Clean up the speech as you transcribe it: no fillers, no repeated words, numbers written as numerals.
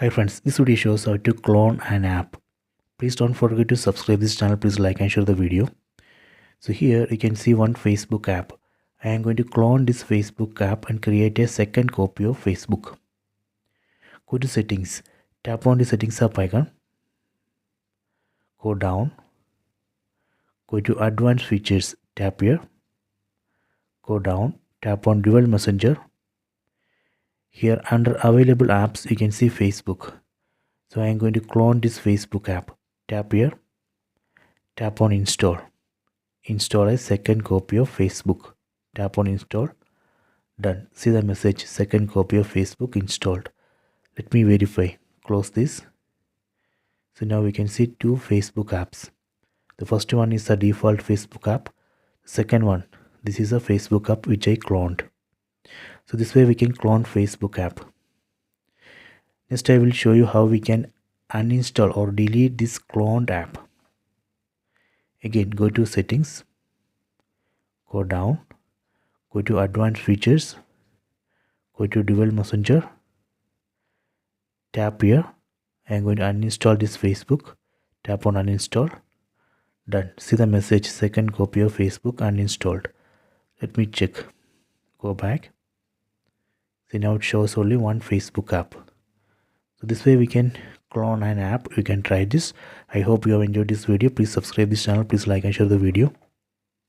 Hi friends, this video shows how to clone an app. Please don't forget to subscribe this channel. Please like and share the video. So here you can see one Facebook app. I am going to clone this Facebook app and create a second copy of Facebook. Go to settings. Tap on the settings app icon. Go down. Go to advanced features. Tap here. Go down. Tap on dual messenger. Here under available apps you can see Facebook. So I am going to clone this Facebook app. Tap here. Tap on install. Install a second copy of Facebook. Tap on install. Done. See the message, second copy of Facebook installed. Let me verify. Close this. So now we can see two Facebook apps. The first one is the default Facebook app. The second one, this is a Facebook app which I cloned. So this way we can clone Facebook app. Next I will show you how we can uninstall or delete this cloned app. Again, go to settings. Go down. Go to advanced features. Go to dual messenger. Tap here. I am going to uninstall this Facebook. Tap on uninstall. Done. See the message, second copy of Facebook uninstalled. Let me check. Go back. See, now it shows only one Facebook app. So this way we can clone an app. You can try this. I hope you have enjoyed this video. Please subscribe this channel. Please like and share the video.